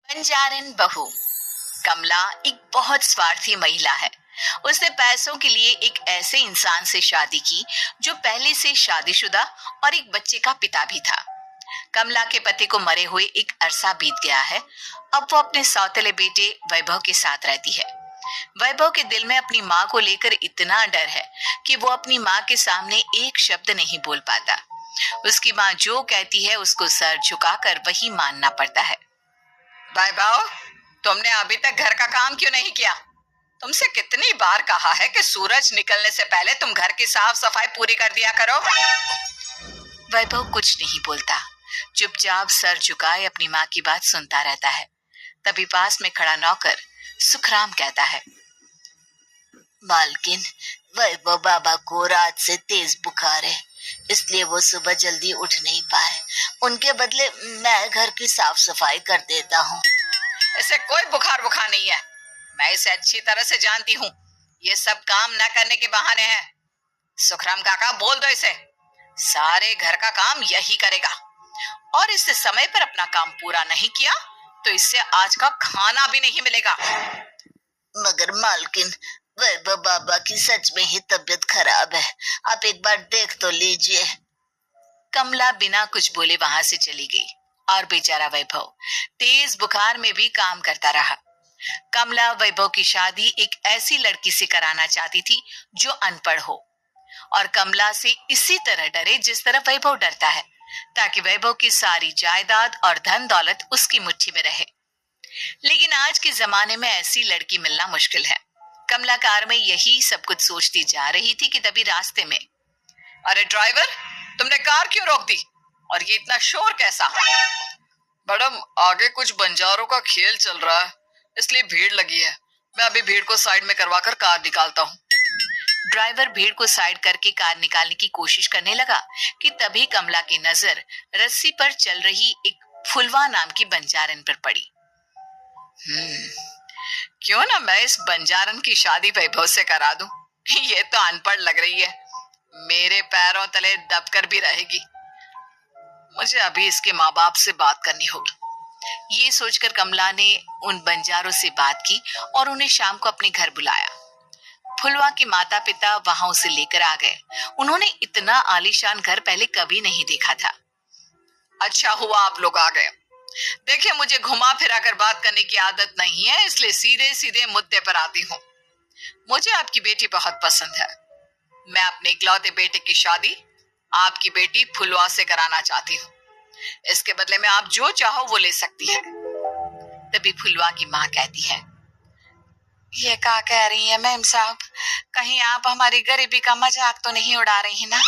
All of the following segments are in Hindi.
बंजारन बहू। कमला एक बहुत स्वार्थी महिला है। उसने पैसों के लिए एक ऐसे इंसान से शादी की जो पहले से शादीशुदा और एक बच्चे का पिता भी था। कमला के पति को मरे हुए एक अरसा बीत गया है। अब वो अपने सौतेले बेटे वैभव के साथ रहती है। वैभव के दिल में अपनी माँ को लेकर इतना डर है कि वो अपनी माँ के सामने एक शब्द नहीं बोल पाता। उसकी माँ जो कहती है उसको सर झुकाकर वही मानना पड़ता है। वैभव, तुमने अभी तक घर का काम क्यों नहीं किया? तुमसे कितनी बार कहा है कि सूरज निकलने से पहले तुम घर की साफ सफाई पूरी कर दिया करो। वैभव कुछ नहीं बोलता, चुपचाप सर झुकाए अपनी माँ की बात सुनता रहता है। तभी पास में खड़ा नौकर सुखराम कहता है, मालकिन, वैभव बाबा को रात से तेज बुखार है, इसलिए वो सुबह जल्दी उठ नहीं पाए। उनके बदले मैं घर की साफ सफाई कर देता हूँ। इसे कोई बुखार नहीं है। मैं इसे अच्छी तरह से जानती हूँ। ये सब काम न करने के बहाने हैं। सुखराम काका, बोल दो इसे। सारे घर का काम यही करेगा और इससे समय पर अपना काम पूरा नहीं किया तो इससे आज का खाना भी नहीं मिलेगा। मगर मालकिन, वैभव बाबा की सच में ही तबीयत खराब है, आप एक बार देख तो लीजिए। कमला बिना कुछ बोले वहां से चली गई और बेचारा वैभव तेज बुखार में भी काम करता रहा। कमला वैभव की शादी एक ऐसी लड़की से कराना चाहती थी जो अनपढ़ हो और कमला से इसी तरह डरे जिस तरह वैभव डरता है, ताकि वैभव की सारी जायदाद और धन दौलत उसकी मुट्ठी में रहे। लेकिन आज के जमाने में ऐसी लड़की मिलना मुश्किल है। कमला कार में यही सब कुछ सोचती जा रही थी कि तभी रास्ते में, अरे ड्राइवर, तुमने कार क्यों रोक दी और ये इतना शोर कैसा? मैडम, आगे कुछ बंजारों का खेल चल रहा है, इसलिए भीड़ लगी है। मैं अभी भीड़ को साइड में करवाकर कार निकालता हूँ। ड्राइवर भीड़ को साइड करके कार निकालने की कोशिश करने लगा कि तभी कमला की नजर रस्सी पर चल रही एक फुलवा नाम की बंजारन पर पड़ी। क्यों ना मैं इस बंजारन की शादी वैभव से करा दूं। ये तो अनपढ़ लग रही है, मेरे पैरों तले दबकर भी रहेगी। मुझे अभी इसके माँ बाप से बात करनी होगी। ये सोचकर कमला ने उन बंजारों से बात की और उन्हें शाम को अपने घर बुलाया। फुलवा के माता पिता वहां उसे लेकर आ गए। उन्होंने इतना आलीशान घर पहले कभी नहीं देखा था। अच्छा हुआ आप लोग आ गए। देखिए, मुझे घुमा फिरा कर बात करने की आदत नहीं है, इसलिए सीधे सीधे मुद्दे पर आती हूँ। मुझे आपकी बेटी बहुत पसंद है। मैं अपने इकलौते बेटे की शादी आपकी बेटी फुलवा से कराना चाहती हूँ। इसके बदले में आप जो चाहो वो ले सकती है। तभी फुलवा की माँ कहती है, ये क्या कह रही है मैम साहब? कहीं आप हमारी गरीबी का मजाक तो नहीं उड़ा रही ना?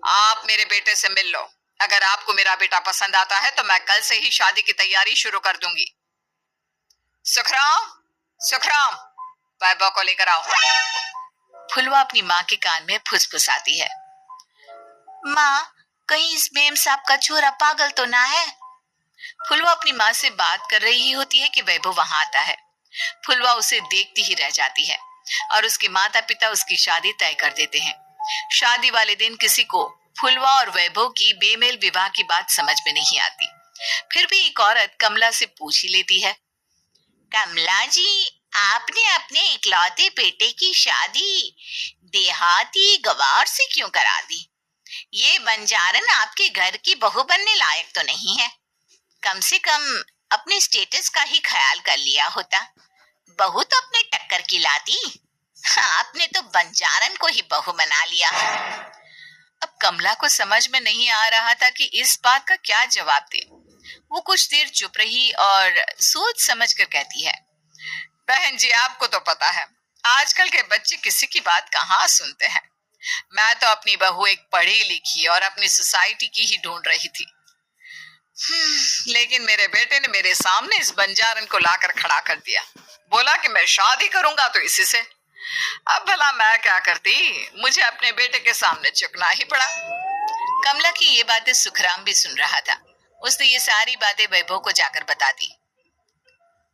आप मेरे बेटे से मिल लो। अगर आपको मेरा बेटा पसंद आता है तो मैं कल से ही शादी की तैयारी शुरू कर दूंगी। सुखराम, सुखराम, वैभव को लेकर आओ। फुलवा अपनी माँ के कान में फुसफुसाती है, माँ, कहीं इस मेम साहब का छोरा पागल तो ना है? फुलवा अपनी माँ से बात कर रही होती है कि वैभव वहां आता है। फुलवा उसे देखती ही रह जाती है और उसके माता पिता उसकी शादी तय कर देते हैं। शादी वाले दिन किसी को फुलवा और वैभव की बेमेल विवाह की बात समझ में नहीं आती। फिर भी एक औरत कमला से पूछ ही लेती है, कमला जी, आपने अपने इकलौते बेटे की शादी देहाती गवार से क्यों करा दी? ये बंजारन आपके घर की बहू बनने लायक तो नहीं है। कम से कम अपने स्टेटस का ही ख्याल कर लिया होता। बहू तो अपने टक्कर की लाती, आपने तो बंजारन को ही बहू बना लिया। अब कमला को समझ में नहीं आ रहा था कि इस बात का क्या जवाब दे। वो कुछ देर चुप रही और सोच समझ कर कहती है, बहन जी, आपको तो पता है आजकल के बच्चे किसी की बात कहाँ सुनते हैं। मैं तो अपनी बहू एक पढ़ी लिखी और अपनी सोसाइटी की ही ढूंढ रही थी। लेकिन मेरे बेटे ने मेरे सामने इस बंजारन को लाकर खड़ा कर दिया। बोला कि मैं शादी करूंगा तो इसी से। अब भला मैं क्या करती, मुझे अपने बेटे के सामने झुकना ही पड़ा। कमला की ये बातें सुखराम भी सुन रहा था। उसने ये सारी बातें वैभव को जाकर बता दी।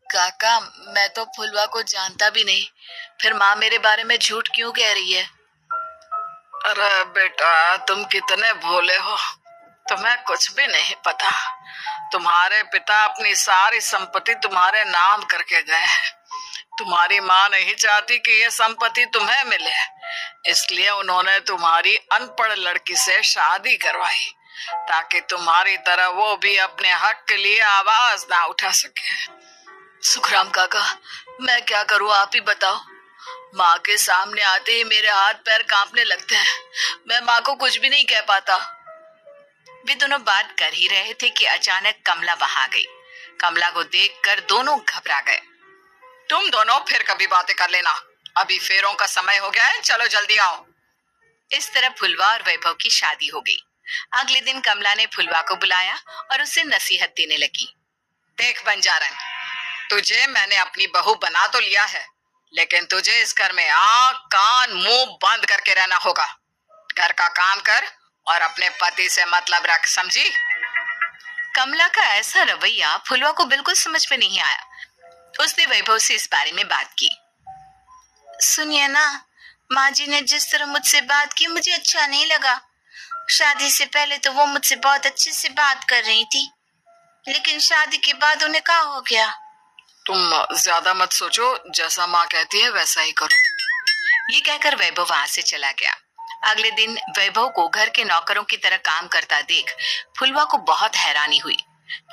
काका, मैं तो फुलवा को जानता भी नहीं, फिर माँ मेरे बारे में झूठ क्यों कह रही है? अरे बेटा, तुम कितने भोले हो। तुम्हें कुछ भी नहीं पता। तुम्हारे पिता अपनी सारी संपत्ति तुम्हारे नाम करके गए हैं। तुम्हारी माँ नहीं चाहती कि ये संपत्ति तुम्हें मिले, इसलिए उन्होंने तुम्हारी अनपढ़ लड़की से शादी करवाई ताकि तुम्हारी तरह वो भी अपने हक के लिए आवाज ना उठा सके। सुखराम काका, मैं क्या करूं, आप ही बताओ। माँ के सामने आते ही मेरे हाथ पैर कांपने लगते हैं। मैं माँ को कुछ भी नहीं कह पाता। वे दोनों बात कर ही रहे थे कि अचानक कमला वहां गई। कमला को देखकर दोनों घबरा गए। तुम दोनों फिर कभी बातें कर लेना, अभी फेरों का समय हो गया है, चलो जल्दी आओ। इस तरह फुलवा और वैभव की शादी हो गई। अगले दिन कमला ने फुलवा को बुलाया और उसे नसीहत देने लगी। देख बंजारन, तुझे मैंने अपनी बहू बना तो लिया है, लेकिन तुझे इस घर में आंख कान मुंह बंद करके रहना होगा। घर का काम कर और अपने पति से मतलब रख, समझी? कमला का ऐसा रवैया फुलवा को बिल्कुल समझ में नहीं आया। उसने वैभव से इस बारे में बात की। सुनिए ना, माँ जी ने जिस तरह मुझसे बात की मुझे अच्छा नहीं लगा। शादी से पहले तो वो मुझसे बहुत अच्छे से बात कर रही थी, लेकिन शादी के बाद उन्हें क्या हो गया? तुम ज्यादा मत सोचो, जैसा माँ कहती है वैसा ही करो। ये कहकर वैभव वहां से चला गया। अगले दिन वैभव को घर के नौकरों की तरह काम करता देख फुलवा को बहुत हैरानी हुई।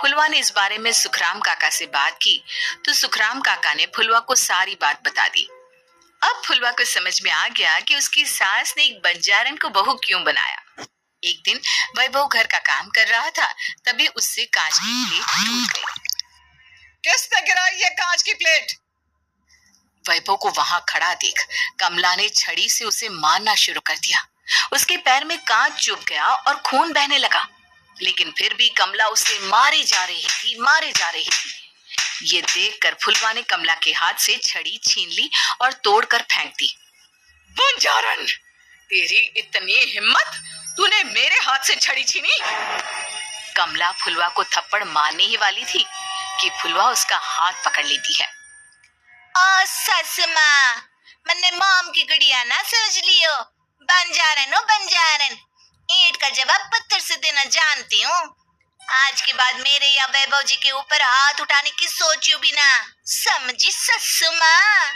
फुलवा ने इस बारे में सुखराम काका से बात की तो सुखराम काका ने फुलवा को सारी बात बता दी। अब फुलवा को समझ में आ गया कि उसकी सास ने एक बंजारन को बहू क्यों बनाया। एक दिन वैभव घर का काम कर रहा था, तभी उससे कांच की प्लेट टूट गई। किसने गिराई ये कांच की प्लेट? वैभव को वहां खड़ा देख कमला ने छड़ी से उसे मारना शुरू कर दिया। उसके पैर में कांच चुभ गया और खून बहने लगा, लेकिन फिर भी कमला उसे मारे जा रही थी। ये देखकर फुलवा ने कमला के हाथ से छड़ी छीन ली और तोड़कर फेंक दी। बंजारन, तेरी इतनी हिम्मत, तूने मेरे हाथ से छड़ी छीनी? कमला फुलवा को थप्पड़ मारने ही वाली थी कि फुलवा उसका हाथ पकड़ लेती है। ओ सस माँ, मैंने मॉम की गुड़िया ना समझ लियो। बंजारन हो बंजारन, ईंट का जवाब पत्थर से देना जानती हूँ। आज के बाद मेरे या वैभव जी के ऊपर हाथ उठाने की सोचियो भी ना, समझी ससु माँ?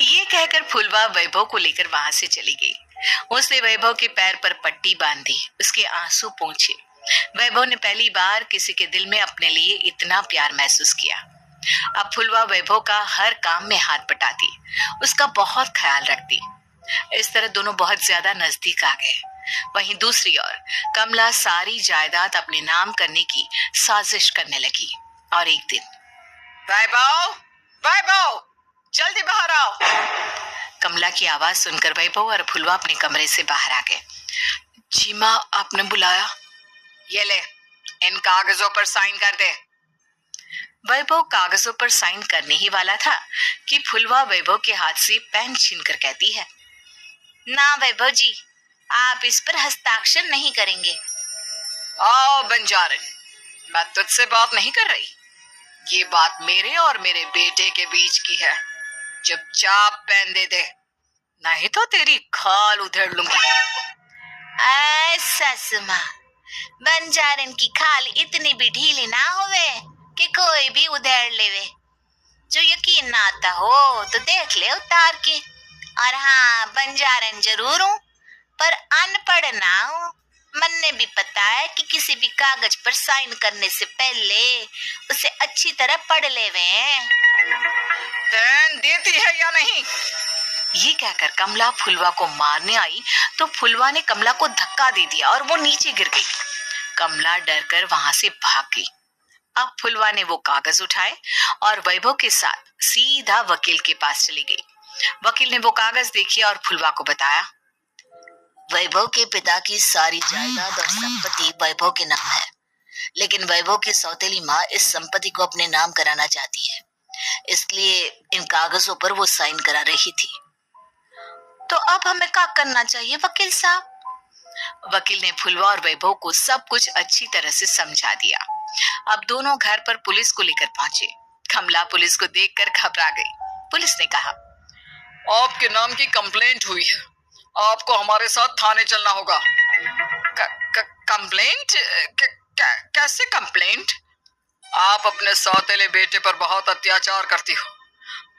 ये कहकर फुलवा वैभव को लेकर वहां से चली गई। उसने वैभव के पैर पर पट्टी बांधी, उसके आंसू पोंछे। वैभव ने पहली बार किसी के दिल में अपने लिए इतना प्यार महसूस किया। अब फुलवा वैभव का हर काम में हाथ बटाती, उसका बहुत ख्याल रखती। इस तरह दोनों बहुत ज्यादा नजदीक आ गए। वहीं दूसरी ओर कमला सारी जायदाद अपने नाम करने की साजिश करने लगी और एक दिन, वैभव, जल्दी बाहर आओ। कमला की आवाज सुनकर वैभव और फुलवा अपने कमरे से बाहर आ गए। जी माँ, आपने बुलाया? ये ले, इन कागजों पर साइन कर दे। वैभव कागजों पर साइन करने ही वाला था कि फुलवा वैभव के हाथ से पेन छीनकर कहती है, ना वैभव जी, आप इस पर हस्ताक्षर नहीं करेंगे। आओ बंजारन, मैं तुझसे बात नहीं कर रही। ये बात मेरे और मेरे बेटे के बीच की है। चुपचाप पेन दे दे, नहीं तो तेरी खाल उधेड़ लूंगी। ससु माँ, बंजारन की खाल इतनी भी ढीली ना होवे कि कोई भी उधेड़ लेवे। जो यकीन ना आता हो तो देख ले उतार के। और हाँ, बंजारन जरूर हूँ, पर अनपढ़ ना हूँ। मन्ने भी पता है कि किसी भी कागज पर साइन करने से पहले उसे अच्छी तरह पढ़ लेवे। पेन देती है या नहीं? ये कहकर कमला फुलवा को मारने आई तो फुलवा ने कमला को धक्का दे दिया और वो नीचे गिर गई। कमला डरकर वहां से भाग गई। अब फुलवा ने वो कागज उठाए और वैभव के साथ सीधा वकील के पास चली गई। वकील ने वो कागज देखे और फुलवा को बताया, वैभव के पिता की सारी जायदाद और संपत्ति वैभव के नाम है, लेकिन वैभव की सौतेली माँ इस संपत्ति को अपने नाम कराना चाहती है, इसलिए इन कागजों पर वो साइन करा रही थी। तो अब हमें क्या करना चाहिए वकील साहब? वकील ने फुलवा और वैभव को सब कुछ अच्छी तरह से समझा दिया। अब दोनों घर पर पुलिस को लेकर पहुंचे। कमला पुलिस को देखकर घबरा गई। पुलिस ने कहा, आपके नाम की कंप्लेंट हुई है, आपको हमारे साथ थाने चलना होगा। कंप्लेंट? कैसे कंप्लेंट? आप अपने सौतेले बेटे पर बहुत अत्याचार करती हो,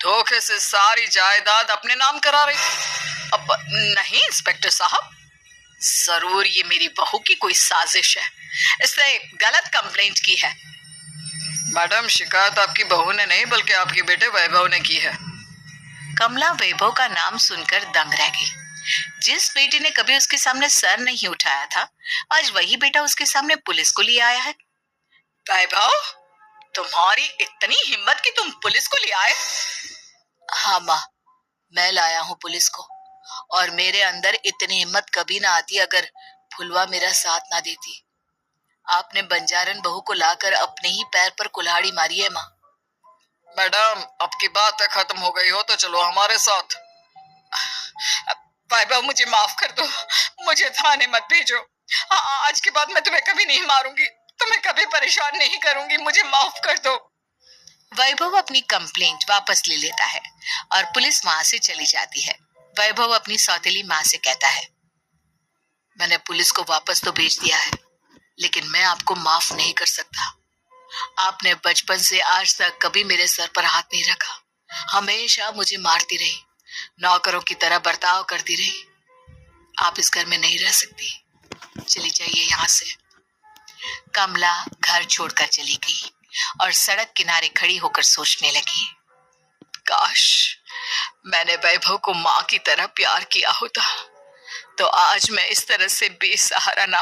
धोखे से सारी जायदाद अपने नाम करा रही थी। अब नहीं इंस्पेक्टर साहब, जरूर ये मेरी बहू की कोई साजिश है, इसने गलत कंप्लेंट की है। मैडम, शिकायत आपकी बहू ने नहीं बल्कि आपके बेटे वैभव ने की है। कमला वैभव का नाम सुनकर दंग रह गई। जिस बेटे ने कभी उसके सामने सर नहीं उठाया था, आज वही बेटा उसके सामने पुलिस को ले आया है। वैभव, तुम्हारी इतनी हिम्मत कि तुम पुलिस को ले आए? हाँ माँ, मैं लाया हूँ पुलिस को, और मेरे अंदर इतनी हिम्मत कभी ना आती अगर फुलवा मेरा साथ ना देती। आपने बंजारन बहू को लाकर अपने ही पैर पर कुल्हाड़ी मारी है माँ। मैडम, अब की बात खत्म हो गई हो तो चलो हमारे साथ। वैभव, मुझे माफ कर दो, मुझे थाने मत भेजो। आज के बाद मैं तुम्हें कभी नहीं मारूंगी, तुम्हें कभी परेशान नहीं करूंगी, मुझे माफ कर दो। वैभव अपनी कंप्लेंट वापस ले लेता है और पुलिस वहां से चली जाती है। वैभव अपनी सौतेली माँ से कहता है, मैंने पुलिस को वापस तो भेज दिया है, लेकिन मैं आपको माफ नहीं कर सकता। आपने बचपन से आज तक कभी मेरे सर पर हाथ नहीं रखा, हमेशा मुझे मारती रही, नौकरों की तरह बर्ताव करती रही। आप इस घर में नहीं रह सकती, चली जाइए यहाँ से। कमला घर छोड़कर चली गई और सड़क किनारे खड़ी होकर सोचने लगी, काश मैंने वैभव को माँ की तरह प्यार किया होता तो आज मैं इस तरह से बेसहारा ना